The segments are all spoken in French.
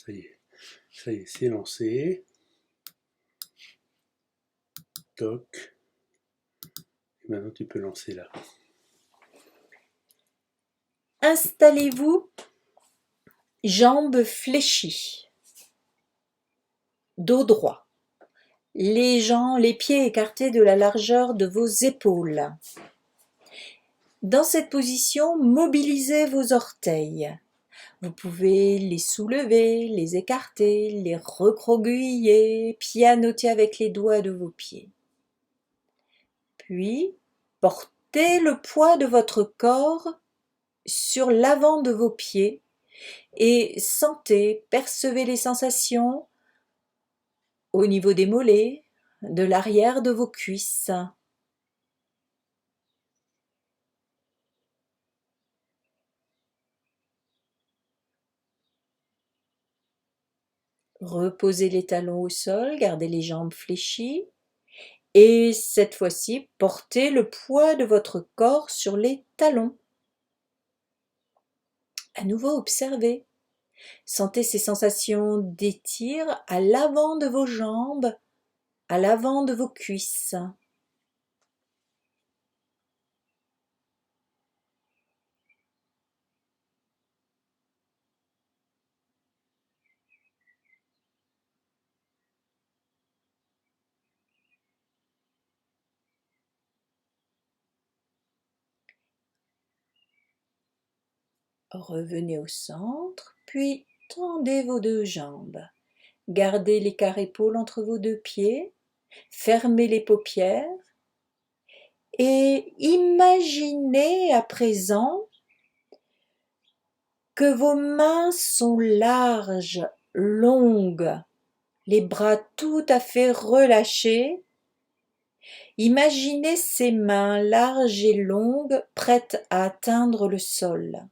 ça y est, c'est lancé. Toc. Et maintenant tu peux lancer là. Installez-vous, jambes fléchies, dos droit, les pieds écartés de la largeur de vos épaules. Dans cette position, mobilisez vos orteils. Vous pouvez les soulever, les écarter, les recroqueviller, pianoter avec les doigts de vos pieds. Puis, portez le poids de votre corps sur l'avant de vos pieds et sentez, percevez les sensations au niveau des mollets, de l'arrière de vos cuisses. Reposez les talons au sol, gardez les jambes fléchies et cette fois-ci, portez le poids de votre corps sur les talons. À nouveau, observez. Sentez ces sensations d'étire à l'avant de vos jambes, à l'avant de vos cuisses. Revenez au centre, puis tendez vos deux jambes. Gardez l'écart-épaule entre vos deux pieds, fermez les paupières et imaginez à présent que vos mains sont larges, longues, les bras tout à fait relâchés. Imaginez ces mains larges et longues prêtes à atteindre le sol.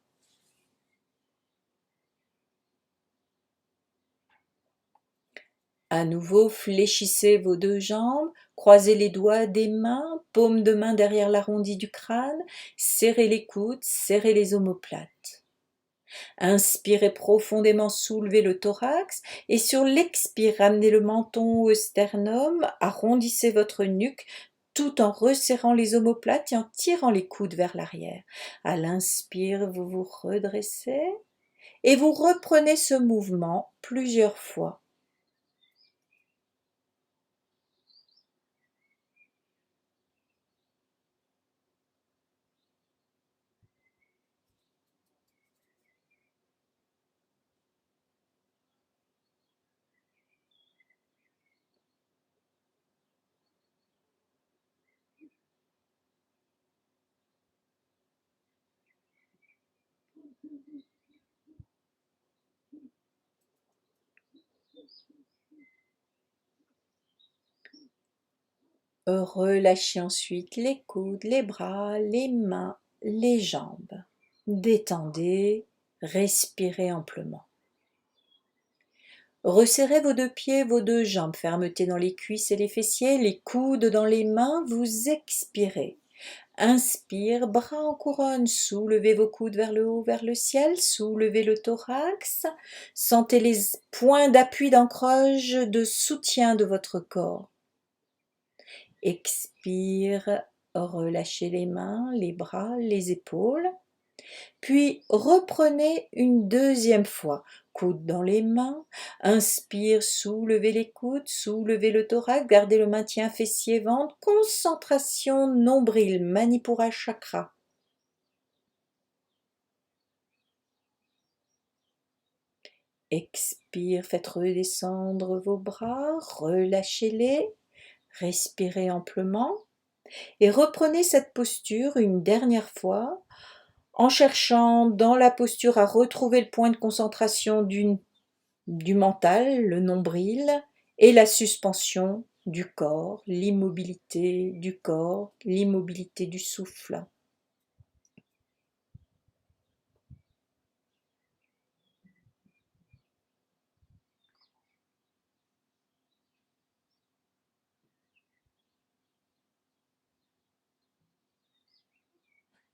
À nouveau, fléchissez vos deux jambes, croisez les doigts des mains, paume de main derrière l'arrondi du crâne, serrez les coudes, serrez les omoplates. Inspirez profondément, soulevez le thorax et sur l'expire, ramenez le menton au sternum, arrondissez votre nuque tout en resserrant les omoplates et en tirant les coudes vers l'arrière. À l'inspire, vous vous redressez et vous reprenez ce mouvement plusieurs fois. Relâchez ensuite les coudes, les bras, les mains, les jambes. Détendez, respirez amplement. Resserrez vos deux pieds, vos deux jambes, fermeté dans les cuisses et les fessiers, les coudes dans les mains, vous expirez. Inspire, bras en couronne, soulevez vos coudes vers le haut, vers le ciel, soulevez le thorax, sentez les points d'appui d'ancrage, de soutien de votre corps. Expire, relâchez les mains, les bras, les épaules. Puis reprenez une deuxième fois, coudes dans les mains. Inspire, soulevez les coudes, soulevez le thorax, gardez le maintien fessier-ventre, concentration nombril, Manipura chakra. Expire, faites redescendre vos bras, relâchez-les, respirez amplement et reprenez cette posture une dernière fois en cherchant dans la posture à retrouver le point de concentration du mental, le nombril, et la suspension du corps, l'immobilité du corps, l'immobilité du souffle.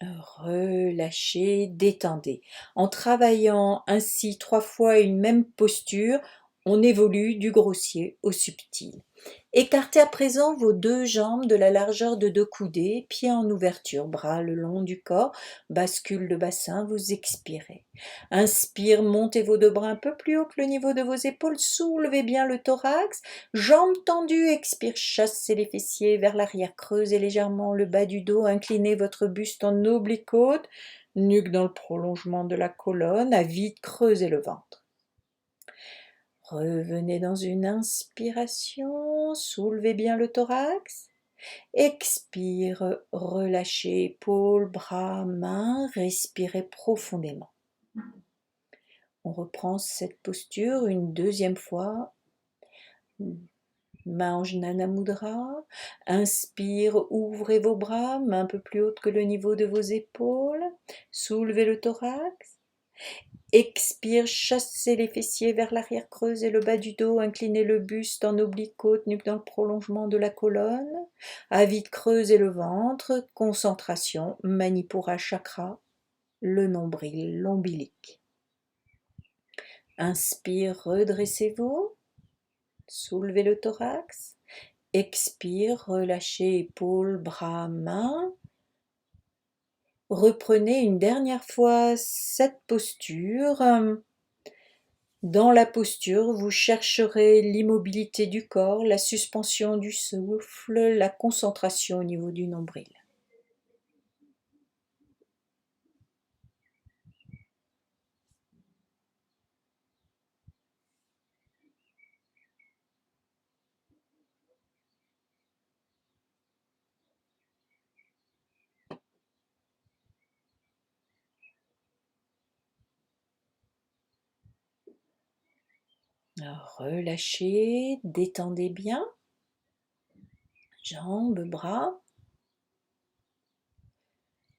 Relâchez, détendez. En travaillant ainsi 3 fois une même posture, on évolue du grossier au subtil. Écartez à présent vos 2 jambes de la largeur de 2 coudées, pieds en ouverture, bras le long du corps, bascule le bassin, vous expirez. Inspire, montez vos 2 bras un peu plus haut que le niveau de vos épaules, soulevez bien le thorax, jambes tendues, expire, chassez les fessiers vers l'arrière, creusez légèrement le bas du dos, inclinez votre buste en oblique-côte, nuque dans le prolongement de la colonne, à vide, creusez le ventre. Revenez dans une inspiration, soulevez bien le thorax. Expire, relâchez épaules, bras, mains, respirez profondément. On reprend cette posture une deuxième fois. Main en Jnana Mudra. Inspire, ouvrez vos bras, main un peu plus haute que le niveau de vos épaules. Soulevez le thorax. Expire, chassez les fessiers vers l'arrière, creusez le bas du dos, inclinez le buste en oblique-côte, nuque dans le prolongement de la colonne. À vide, creusez le ventre. Concentration, Manipura Chakra, le nombril, l'ombilic. Inspire, redressez-vous. Soulevez le thorax. Expire, relâchez épaules, bras, mains. Reprenez une dernière fois cette posture. Dans la posture, vous chercherez l'immobilité du corps, la suspension du souffle, la concentration au niveau du nombril. Relâchez, détendez bien. Jambes, bras.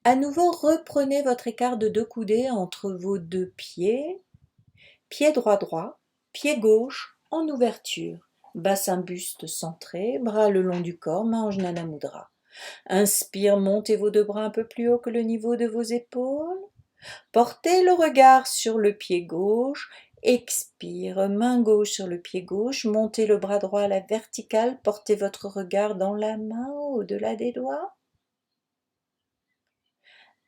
À nouveau, reprenez votre écart de 2 coudées entre vos 2 pieds. Pied droit, pied gauche en ouverture. Bassin buste centré, bras le long du corps, main en Jnana Mudra. Inspire, montez vos 2 bras un peu plus haut que le niveau de vos épaules. Portez le regard sur le pied gauche. Expire, main gauche sur le pied gauche. Montez le bras droit à la verticale. Portez votre regard dans la main, au-delà des doigts.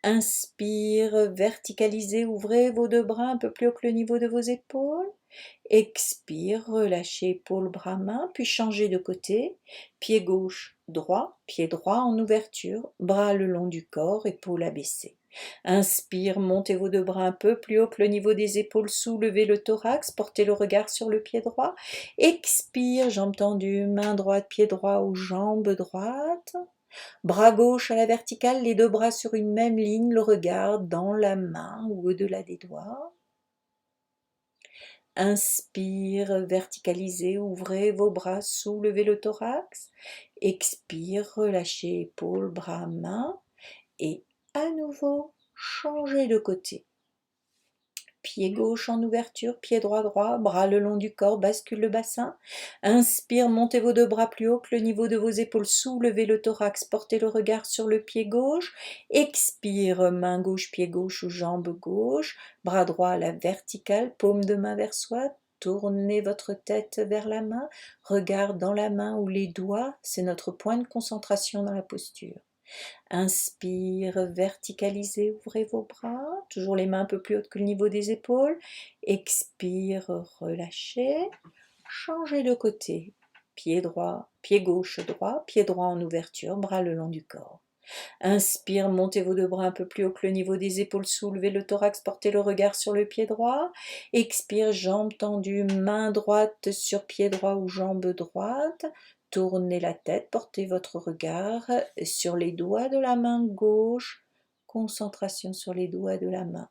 Inspire, verticalisez, ouvrez vos 2 bras un peu plus haut que le niveau de vos épaules. Expire, relâchez épaules, bras, mains, puis changez de côté. Pied gauche, droit, pied droit en ouverture, bras le long du corps, épaules abaissées. Inspire, montez vos 2 bras un peu plus haut que le niveau des épaules, soulevez le thorax, portez le regard sur le pied droit. Expire, jambes tendues, main droite, pied droit ou jambe droite. Bras gauche à la verticale, les 2 bras sur une même ligne, le regard dans la main ou au-delà des doigts. Inspire, verticalisez, ouvrez vos bras, soulevez le thorax. Expire, relâchez épaules, bras, mains. Et à nouveau, changez de côté. Pied gauche en ouverture, pied droit droit, bras le long du corps, bascule le bassin. Inspire, montez vos 2 bras plus haut que le niveau de vos épaules, soulevez le thorax, portez le regard sur le pied gauche. Expire, main gauche, pied gauche ou jambe gauche, bras droit à la verticale, paume de main vers soi. Tournez votre tête vers la main, regard dans la main ou les doigts, c'est notre point de concentration dans la posture. Inspire, verticalisez, ouvrez vos bras, toujours les mains un peu plus hautes que le niveau des épaules. Expire, relâchez, changez de côté. Pied droit, pied gauche droit, pied droit en ouverture, bras le long du corps. Inspire, montez vos 2 bras un peu plus haut que le niveau des épaules, soulevez le thorax, portez le regard sur le pied droit. Expire, jambes tendues, main droite sur pied droit ou jambe droite. Tournez la tête, portez votre regard sur les doigts de la main gauche. Concentration sur les doigts de la main.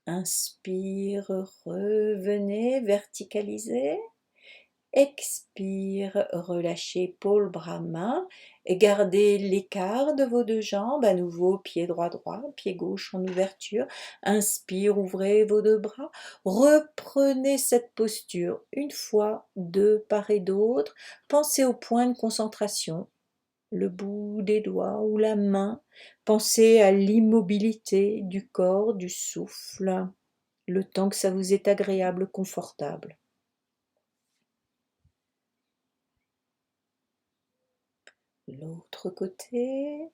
Inspire, revenez, verticalisez. Expire, relâchez épaules, bras, mains. Et gardez l'écart de vos 2 jambes. À nouveau, pied droit droit, pied gauche en ouverture. Inspire, ouvrez vos 2 bras. Reprenez cette posture une fois, 2 part et d'autre. Pensez au point de concentration le bout des doigts ou la main. Pensez à l'immobilité du corps, du souffle, le temps que ça vous est agréable, confortable. L'autre côté.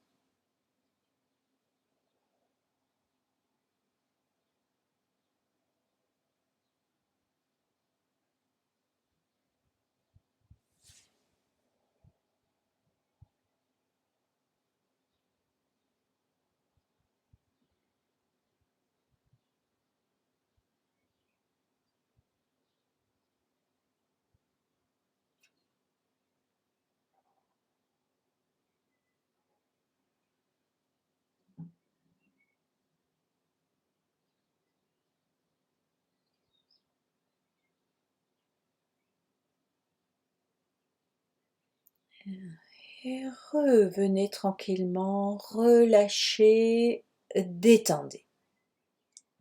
Et revenez tranquillement, relâchez, détendez.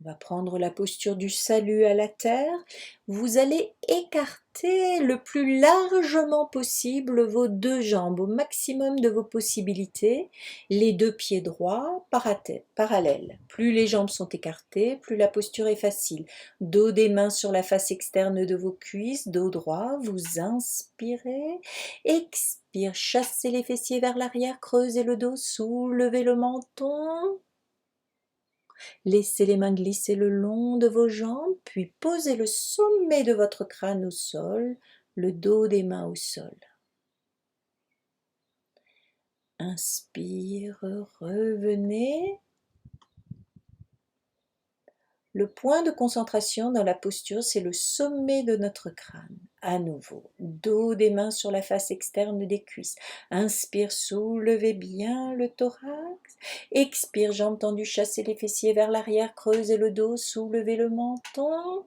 On va prendre la posture du salut à la terre. Vous allez écarter le plus largement possible vos deux jambes, au maximum de vos possibilités, les deux pieds droits parallèles. Plus les jambes sont écartées, plus la posture est facile. Dos des mains sur la face externe de vos cuisses, dos droit, vous inspirez, expire, chassez les fessiers vers l'arrière, creusez le dos, soulevez le menton. Laissez les mains glisser le long de vos jambes, puis posez le sommet de votre crâne au sol, le dos des mains au sol. Inspire, revenez. Le point de concentration dans la posture, c'est le sommet de notre crâne. À nouveau, dos des mains sur la face externe des cuisses. Inspire, soulevez bien le thorax. Expire, jambes tendues, chassez les fessiers vers l'arrière, creusez le dos, soulevez le menton.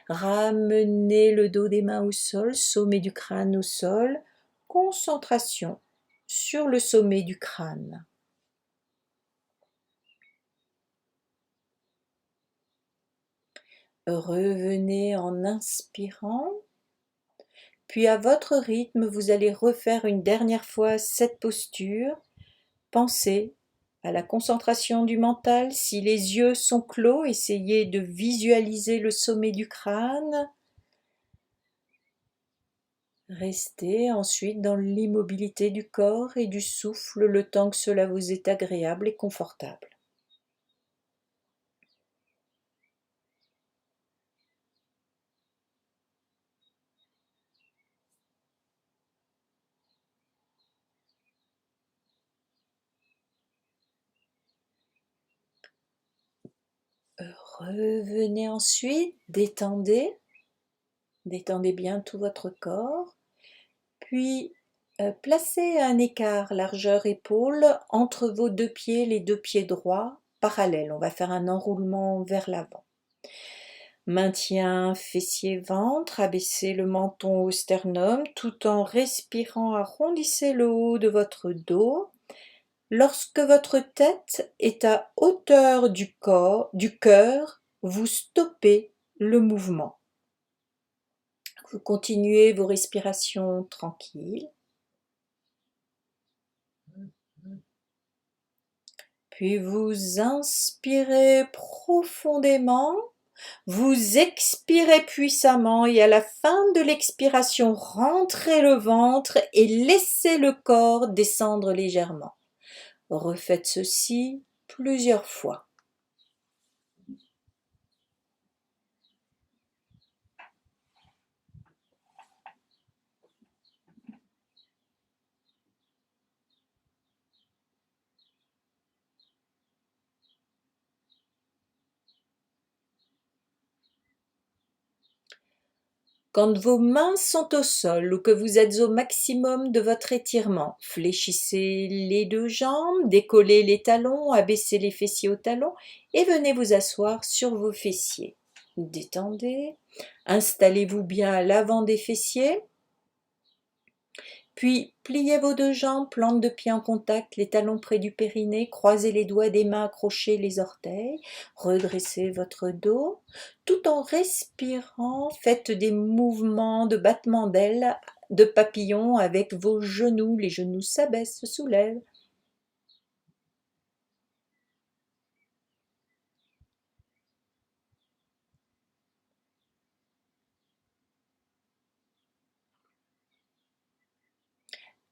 Ramenez le dos des mains au sol, sommet du crâne au sol. Concentration sur le sommet du crâne. Revenez en inspirant. Puis à votre rythme, vous allez refaire une dernière fois cette posture. Pensez à la concentration du mental. Si les yeux sont clos, essayez de visualiser le sommet du crâne. Restez ensuite dans l'immobilité du corps et du souffle le temps que cela vous est agréable et confortable. Revenez ensuite, détendez bien tout votre corps, puis placez un écart largeur épaule entre vos deux pieds, les deux pieds droits, parallèles. On va faire un enroulement vers l'avant. Maintien fessier-ventre, abaissez le menton au sternum tout en respirant, arrondissez le haut de votre dos. Lorsque votre tête est à hauteur du cœur, vous stoppez le mouvement. Vous continuez vos respirations tranquilles. Puis vous inspirez profondément, vous expirez puissamment et à la fin de l'expiration, rentrez le ventre et laissez le corps descendre légèrement. Refaites ceci plusieurs fois. Quand vos mains sont au sol ou que vous êtes au maximum de votre étirement, fléchissez les deux jambes, décollez les talons, abaissez les fessiers aux talons et venez vous asseoir sur vos fessiers. Détendez, installez-vous bien à l'avant des fessiers, puis pliez vos deux jambes, plantes de pied en contact, les talons près du périnée, croisez les doigts des mains, accrochez les orteils, redressez votre dos, tout en respirant, faites des mouvements de battement d'ailes de papillon avec vos genoux. Les genoux s'abaissent, se soulèvent.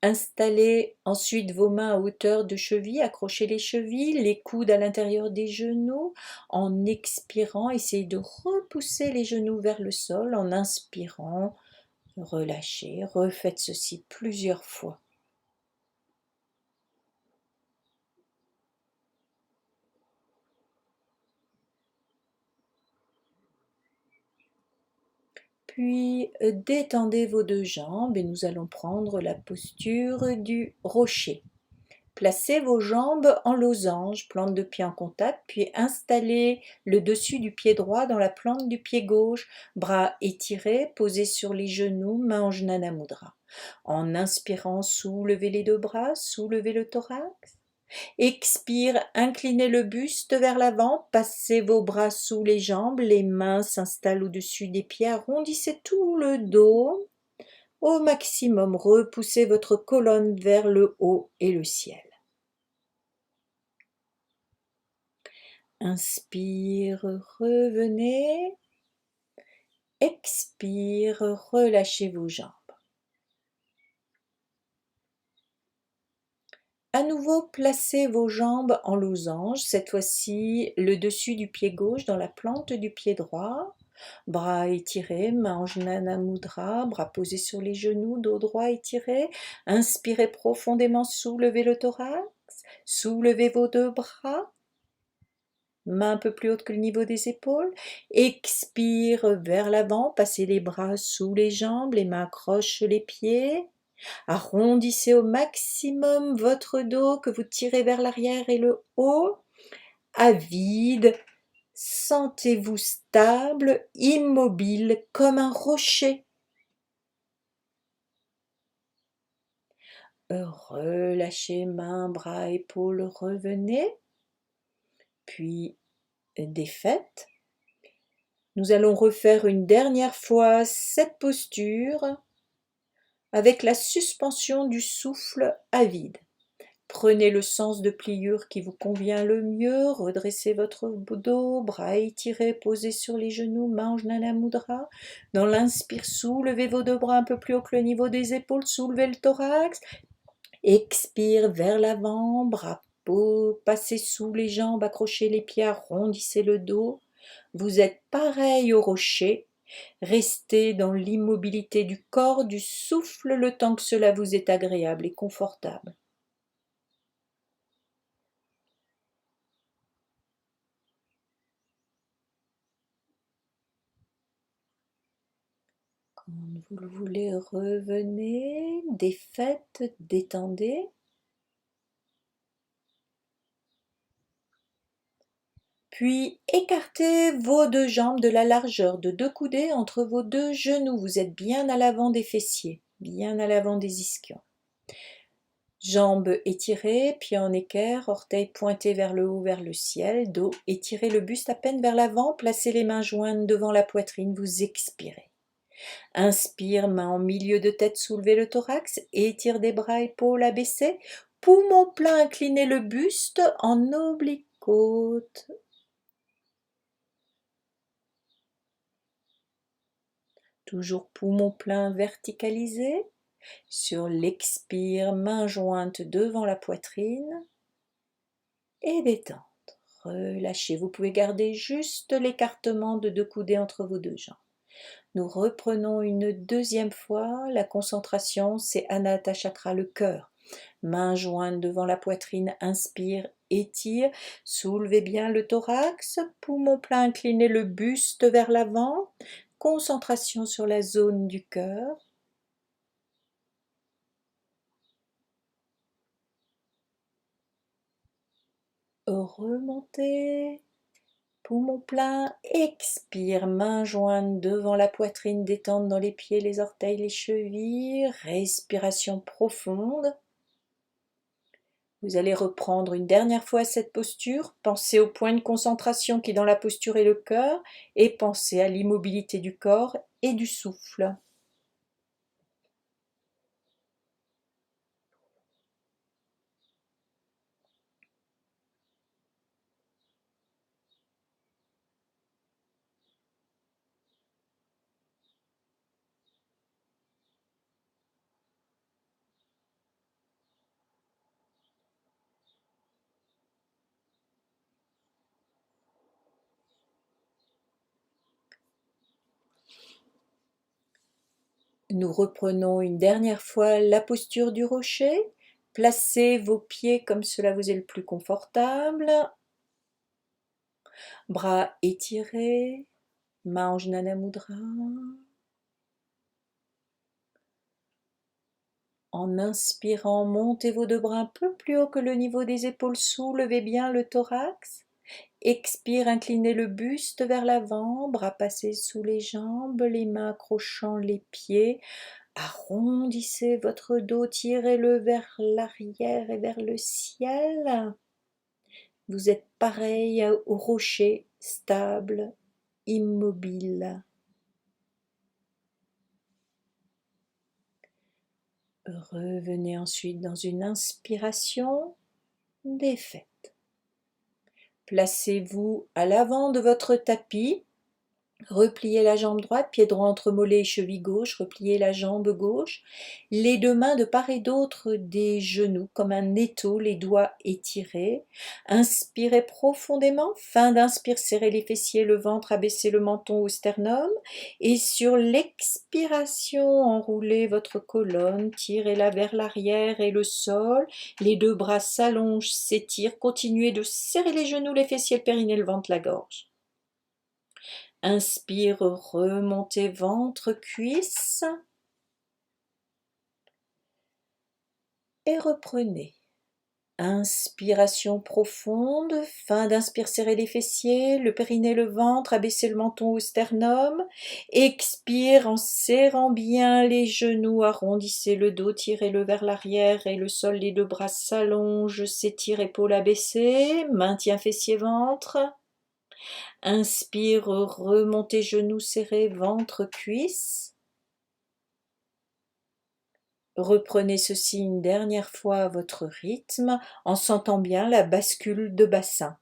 Installez ensuite vos mains à hauteur de cheville, accrochez les chevilles, les coudes à l'intérieur des genoux. En expirant, essayez de repousser les genoux vers le sol. En inspirant, relâchez. Refaites ceci plusieurs fois. Puis détendez vos deux jambes et nous allons prendre la posture du rocher. Placez vos jambes en losange, plante de pied en contact, puis installez le dessus du pied droit dans la plante du pied gauche, bras étirés, posés sur les genoux, main en Jnana Mudra. En inspirant, soulevez les deux bras, soulevez le thorax. Expire, inclinez le buste vers l'avant, passez vos bras sous les jambes, les mains s'installent au-dessus des pieds, arrondissez tout le dos. Au maximum, repoussez votre colonne vers le haut et le ciel. Inspire, revenez. Expire, relâchez vos jambes. À nouveau, placez vos jambes en losange, cette fois-ci le dessus du pied gauche dans la plante du pied droit. Bras étirés, main en Jnana Mudra, bras posés sur les genoux, dos droit étiré. Inspirez profondément, soulevez le thorax, soulevez vos deux bras. Main un peu plus haute que le niveau des épaules. Expire vers l'avant, passez les bras sous les jambes, les mains accrochent les pieds. Arrondissez au maximum votre dos que vous tirez vers l'arrière et le haut. À vide, sentez-vous stable, immobile comme un rocher. Relâchez mains, bras, épaules, revenez. Puis défaites. Nous allons refaire une dernière fois cette posture avec la suspension du souffle à vide. Prenez le sens de pliure qui vous convient le mieux, redressez votre dos, bras étirés, posés sur les genoux, main en Jnana Mudra. Dans l'inspire, soulevez vos deux bras un peu plus haut que le niveau des épaules, soulevez le thorax. Expire vers l'avant, bras passez sous les jambes, accrochez les pieds, arrondissez le dos. Vous êtes pareil au rocher. Restez dans l'immobilité du corps, du souffle, le temps que cela vous est agréable et confortable. Quand vous le voulez, revenez, défaites, détendez. Puis écartez vos deux jambes de la largeur de deux coudées entre vos deux genoux. Vous êtes bien à l'avant des fessiers, bien à l'avant des ischions. Jambes étirées, pieds en équerre, orteils pointés vers le haut, vers le ciel, dos étirez le buste à peine vers l'avant, placez les mains jointes devant la poitrine, vous expirez. Inspire, main en milieu de tête, soulevez le thorax, étire des bras, épaules abaissées, poumon plein, inclinez le buste en oblique côte. Toujours poumon plein verticalisé. Sur l'expire, main jointe devant la poitrine et détente. Relâchez. Vous pouvez garder juste l'écartement de deux coudées entre vos deux jambes. Nous reprenons une deuxième fois. La concentration, c'est Anahata Chakra, le cœur. Main jointe devant la poitrine, inspire, étire. Soulevez bien le thorax. Poumon plein, inclinez le buste vers l'avant. Concentration sur la zone du cœur. Remontez, poumon plein, expire, main jointe devant la poitrine, détente dans les pieds, les orteils, les chevilles, respiration profonde. Vous allez reprendre une dernière fois cette posture, pensez au point de concentration qui dans la posture est le cœur et pensez à l'immobilité du corps et du souffle. Nous reprenons une dernière fois la posture du rocher. Placez vos pieds comme cela vous est le plus confortable. Bras étirés, mains en Jnana Mudra. En inspirant, montez vos deux bras un peu plus haut que le niveau des épaules, soulevez bien le thorax. Expire, inclinez le buste vers l'avant, bras passés sous les jambes, les mains accrochant les pieds. Arrondissez votre dos, tirez-le vers l'arrière et vers le ciel. Vous êtes pareil au rocher, stable, immobile. Revenez ensuite dans une inspiration défaite. Placez-vous à l'avant de votre tapis. Repliez la jambe droite, pied droit entre mollet et cheville gauche, repliez la jambe gauche, les deux mains de part et d'autre des genoux comme un étau, les doigts étirés. Inspirez profondément, fin d'inspire, serrez les fessiers, le ventre, abaissez le menton au sternum et sur l'expiration, enroulez votre colonne, tirez-la vers l'arrière et le sol, les deux bras s'allongent, s'étirent, continuez de serrer les genoux, les fessiers, le périnée, le ventre, la gorge. Inspire, remontez ventre, cuisses et reprenez. Inspiration profonde, fin d'inspire, serrez les fessiers, le périnée, le ventre, abaissez le menton au sternum. Expire en serrant bien les genoux, arrondissez le dos, tirez-le vers l'arrière et le sol, les deux bras s'allongent, s'étirent, épaules abaissées, maintien fessier, ventre. Inspire, remontez genoux serrés, ventre, cuisses. Reprenez ceci une dernière fois à votre rythme en sentant bien la bascule de bassin.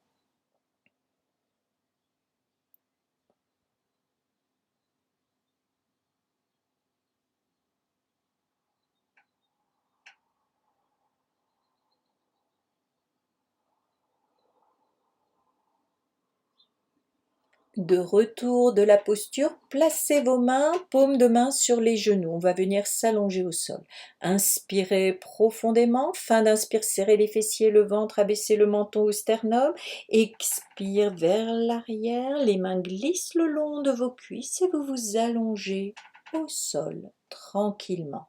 De retour de la posture, placez vos mains, paumes de main sur les genoux. On va venir s'allonger au sol. Inspirez profondément. Fin d'inspire, serrez les fessiers, le ventre, abaissez le menton au sternum. Expire vers l'arrière. Les mains glissent le long de vos cuisses et vous vous allongez au sol tranquillement.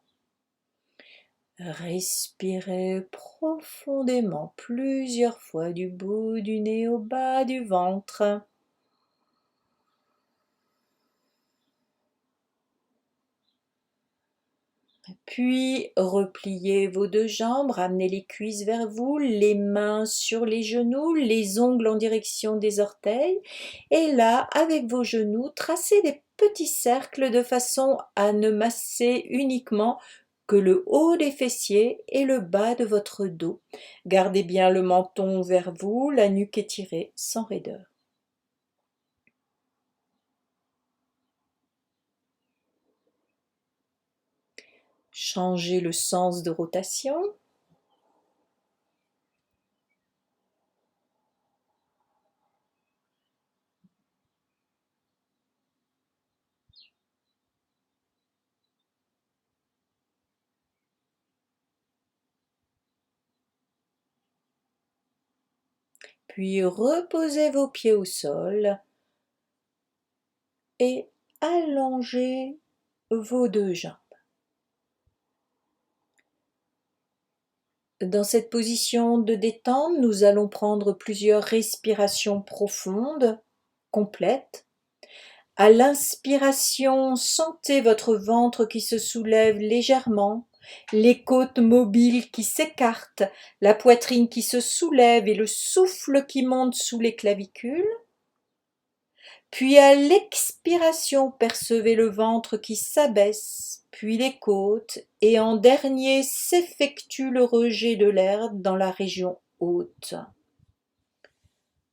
Respirez profondément plusieurs fois du bout du nez au bas du ventre. Puis repliez vos deux jambes, ramenez les cuisses vers vous, les mains sur les genoux, les ongles en direction des orteils. Et là, avec vos genoux, tracez des petits cercles de façon à ne masser uniquement que le haut des fessiers et le bas de votre dos. Gardez bien le menton vers vous, la nuque étirée sans raideur. Changez le sens de rotation. Puis reposez vos pieds au sol et allongez vos deux jambes. Dans cette position de détente, nous allons prendre plusieurs respirations profondes, complètes. À l'inspiration, sentez votre ventre qui se soulève légèrement, les côtes mobiles qui s'écartent, la poitrine qui se soulève et le souffle qui monte sous les clavicules. Puis à l'expiration, percevez le ventre qui s'abaisse, puis les côtes, et en dernier s'effectue le rejet de l'air dans la région haute.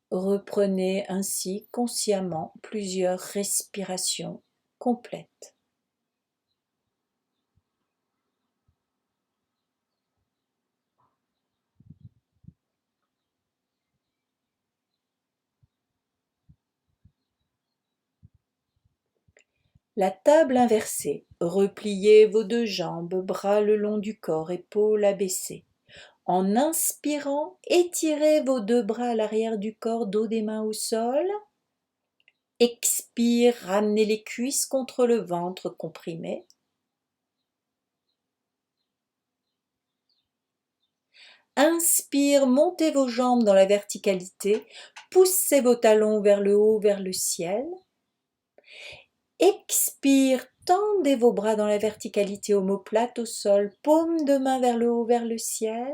Reprenez ainsi consciemment plusieurs respirations complètes. La table inversée. Repliez vos deux jambes, bras le long du corps, épaules abaissées. En inspirant, étirez vos deux bras à l'arrière du corps, dos des mains au sol. Expire, ramenez les cuisses contre le ventre, comprimez. Inspire, montez vos jambes dans la verticalité, poussez vos talons vers le haut, vers le ciel. Expire, tendez vos bras dans la verticalité, omoplate au sol, paume de main vers le haut, vers le ciel.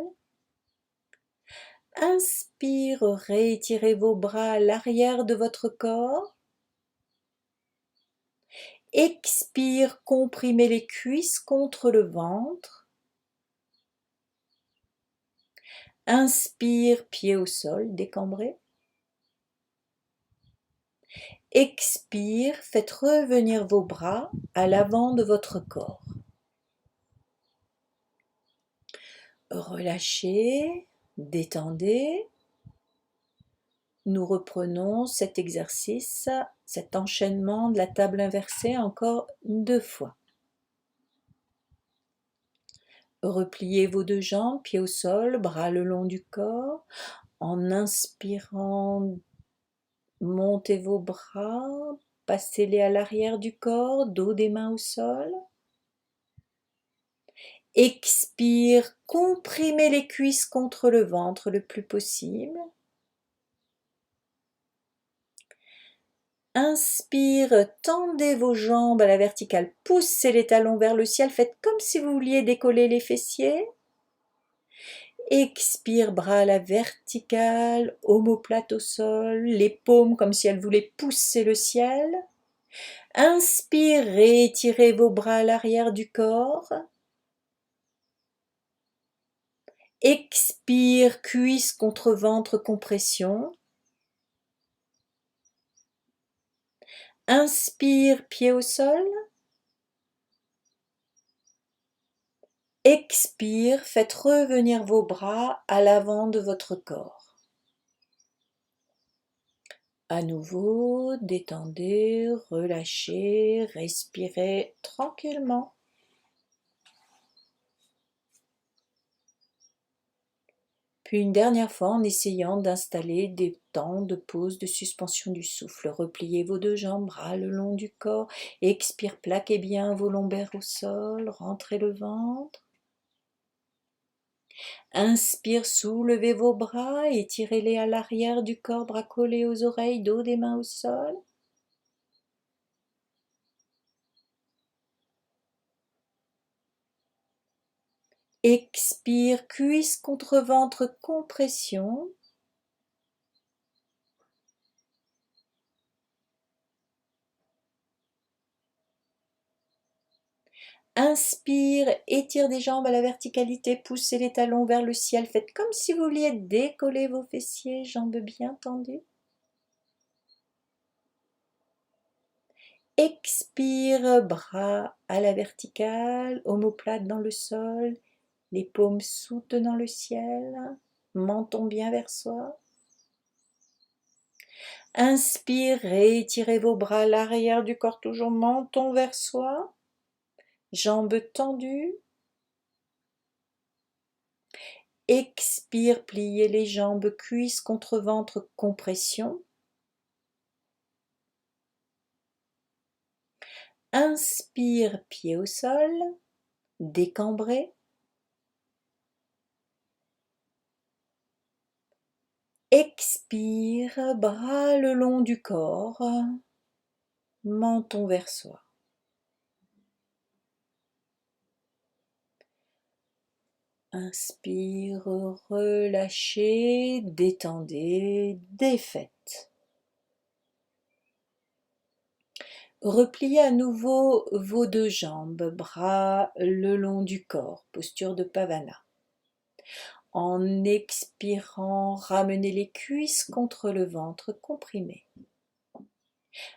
Inspire, réétirez vos bras à l'arrière de votre corps. Expire, comprimez les cuisses contre le ventre. Inspire, pied au sol, décambré. Expire, faites revenir vos bras à l'avant de votre corps. Relâchez, détendez. Nous reprenons cet exercice, cet enchaînement de la table inversée encore 2 fois. Repliez vos deux jambes, pieds au sol, bras le long du corps. En inspirant, montez vos bras, passez-les à l'arrière du corps, dos des mains au sol. Expire, comprimez les cuisses contre le ventre le plus possible. Inspire, tendez vos jambes à la verticale, poussez les talons vers le ciel, faites comme si vous vouliez décoller les fessiers. Expire, bras à la verticale, omoplate au sol, les paumes comme si elles voulaient pousser le ciel. Inspire, réétirez vos bras à l'arrière du corps. Expire, cuisse contre ventre, compression. Inspire, pied au sol. Expire, faites revenir vos bras à l'avant de votre corps. À nouveau, détendez, relâchez, respirez tranquillement. Puis une dernière fois en essayant d'installer des temps de pause, de suspension du souffle. Repliez vos deux jambes, bras le long du corps. Expire, plaquez bien vos lombaires au sol, rentrez le ventre. Inspire, soulevez vos bras, étirez-les à l'arrière du corps, bras collés aux oreilles, dos des mains au sol. Expire, cuisse contre ventre, compression. Inspire, étire des jambes à la verticalité, poussez les talons vers le ciel, faites comme si vous vouliez décoller vos fessiers, jambes bien tendues. Expire, bras à la verticale, omoplate dans le sol, les paumes soutenant le ciel, menton bien vers soi. Inspire, étirez vos bras à l'arrière du corps, toujours menton vers soi, jambes tendues. Expire, pliez les jambes, cuisses contre ventre, compression. Inspire, pied au sol, décambré. Expire, bras le long du corps, menton vers soi. Inspire, relâchez, détendez, défaites. Repliez à nouveau vos deux jambes, bras le long du corps, posture de Pavana. En expirant, ramenez les cuisses contre le ventre, comprimez.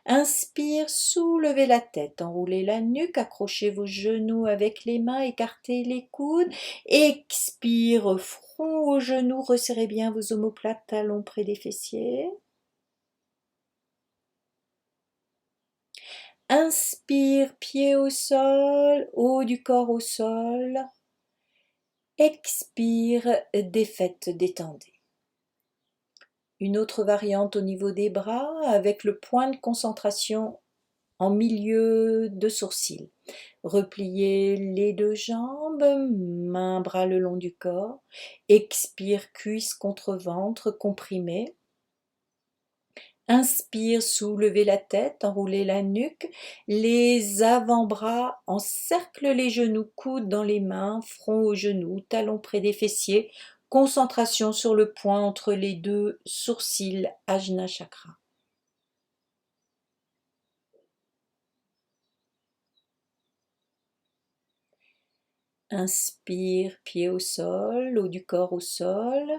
Inspire, soulevez la tête, enroulez la nuque, accrochez vos genoux avec les mains, écartez les coudes. Expire, front aux genoux, resserrez bien vos omoplates, talons près des fessiers. Inspire, pied au sol, haut du corps au sol. Expire, défaite, détendez. Une autre variante au niveau des bras avec le point de concentration en milieu de sourcil. Repliez les deux jambes, mains, bras le long du corps. Expire, cuisse contre ventre, comprimé. Inspire, soulevez la tête, enroulez la nuque, les avant-bras, encercle les genoux, coudes dans les mains, front aux genoux, talons près des fessiers, concentration sur le point entre les deux sourcils, Ajna Chakra. Inspire, pied au sol, haut du corps au sol.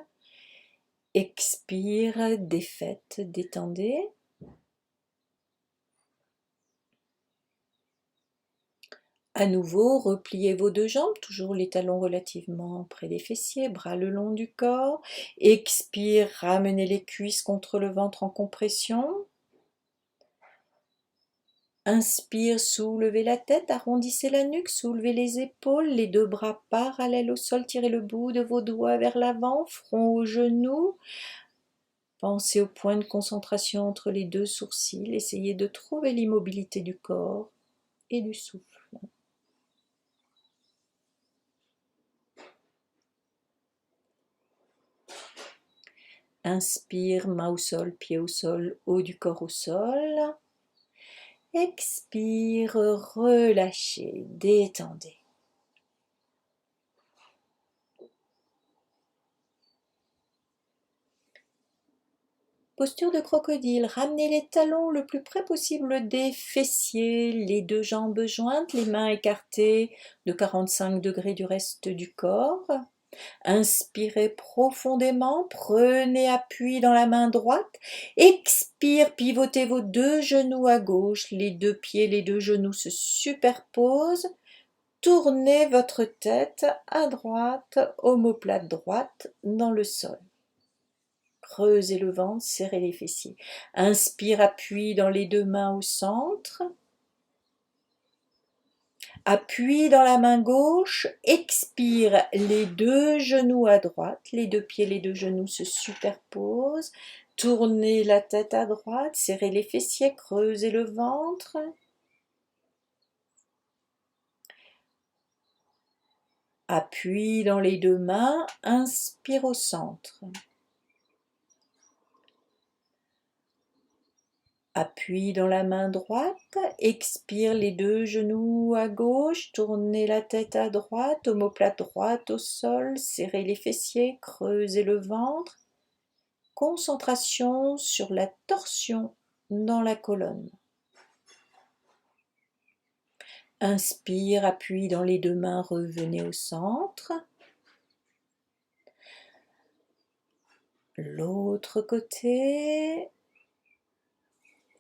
Expire, défaite, détendez. À nouveau, repliez vos deux jambes, toujours les talons relativement près des fessiers, bras le long du corps. Expire, ramenez les cuisses contre le ventre en compression. Inspire, soulevez la tête, arrondissez la nuque, soulevez les épaules, les deux bras parallèles au sol, tirez le bout de vos doigts vers l'avant, front aux genoux. Pensez au point de concentration entre les deux sourcils, essayez de trouver l'immobilité du corps et du souffle. Inspire, main au sol, pied au sol, haut du corps au sol. Expire, relâchez, détendez. Posture de crocodile, ramenez les talons le plus près possible des fessiers, les deux jambes jointes, les mains écartées de 45 degrés du reste du corps. Inspirez profondément, prenez appui dans la main droite. Expire, pivotez vos deux genoux à gauche, les deux pieds, les deux genoux se superposent. Tournez votre tête à droite, omoplate droite dans le sol. Creusez le ventre, serrez les fessiers. Inspire, appui dans les deux mains au centre. Appuie dans la main gauche, expire, les deux genoux à droite, les deux pieds, les deux genoux se superposent. Tournez la tête à droite, serrez les fessiers, creusez le ventre. Appuie dans les deux mains, inspire au centre. Appuie dans la main droite, expire les deux genoux à gauche, tournez la tête à droite, omoplate droite au sol, serrez les fessiers, creusez le ventre. Concentration sur la torsion dans la colonne. Inspire, appuie dans les deux mains, revenez au centre. L'autre côté.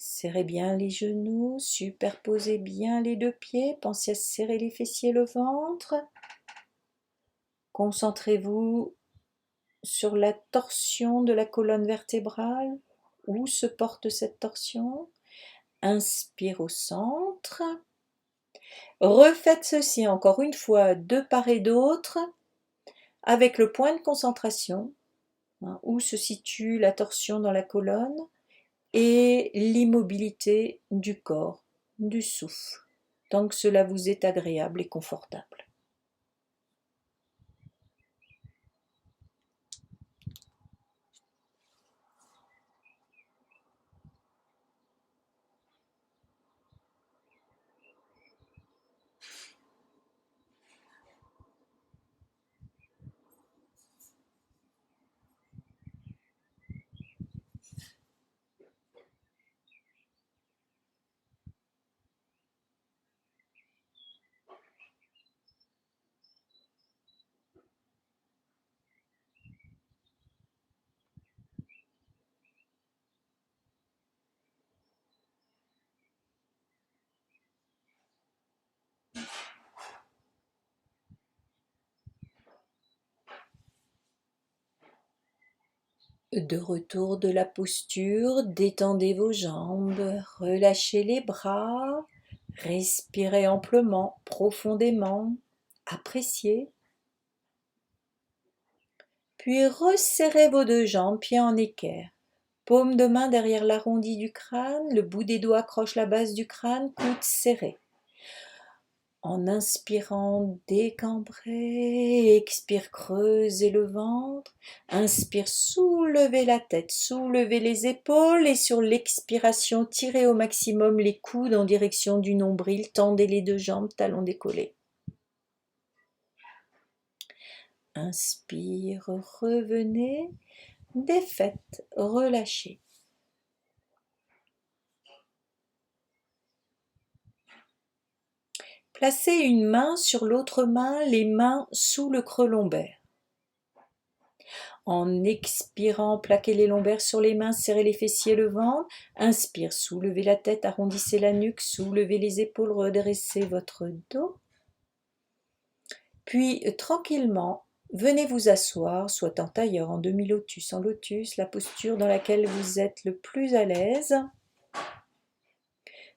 Serrez bien les genoux, superposez bien les deux pieds, pensez à serrer les fessiers, le ventre. Concentrez-vous sur la torsion de la colonne vertébrale. Où se porte cette torsion? Inspire au centre. Refaites ceci encore une fois de part et d'autre avec le point de concentration, où se situe la torsion dans la colonne et l'immobilité du corps, du souffle, tant que cela vous est agréable et confortable. De retour de la posture, détendez vos jambes, relâchez les bras, Respirez amplement, profondément, appréciez. Puis resserrez vos deux jambes, pieds en équerre. Paume de main derrière l'arrondi du crâne, le bout des doigts accroche la base du crâne, coude serré. En inspirant, décambrez, expire, creusez le ventre, inspire, soulevez la tête, soulevez les épaules et sur l'expiration, tirez au maximum les coudes en direction du nombril, tendez les deux jambes, talons décollés. Inspire, revenez, défaite, relâchez. Placez une main sur l'autre main, les mains sous le creux lombaire. En expirant, plaquez les lombaires sur les mains, serrez les fessiers, le ventre. Inspire, soulevez la tête, arrondissez la nuque, soulevez les épaules, redressez votre dos. Puis, tranquillement, venez vous asseoir, soit en tailleur, en demi-lotus, en lotus, la posture dans laquelle vous êtes le plus à l'aise.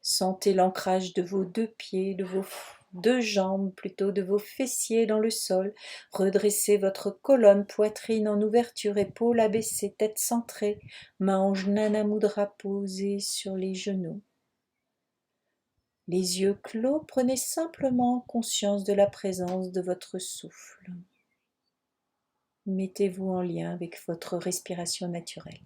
Sentez l'ancrage de vos deux pieds, de vos deux jambes, plutôt de vos fessiers dans le sol. Redressez votre colonne, poitrine en ouverture, épaules abaissées, tête centrée, main en Jnana Mudra posée sur les genoux. Les yeux clos, prenez simplement conscience de la présence de votre souffle. Mettez-vous en lien avec votre respiration naturelle.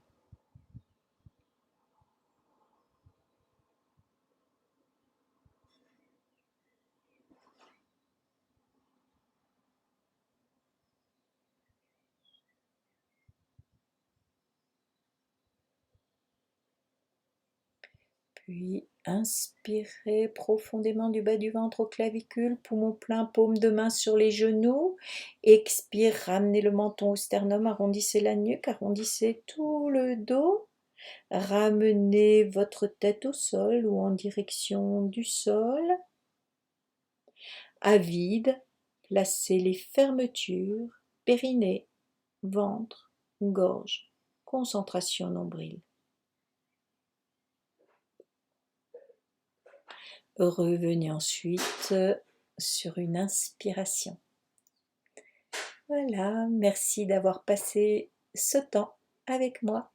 Puis inspirez profondément du bas du ventre aux clavicules, poumon plein, paume de main sur les genoux. Expire, ramenez le menton au sternum, arrondissez la nuque, arrondissez tout le dos. Ramenez votre tête au sol ou en direction du sol. À vide, placez les fermetures, périnée, ventre, gorge, concentration nombril. Revenez ensuite sur une inspiration. Voilà, merci d'avoir passé ce temps avec moi.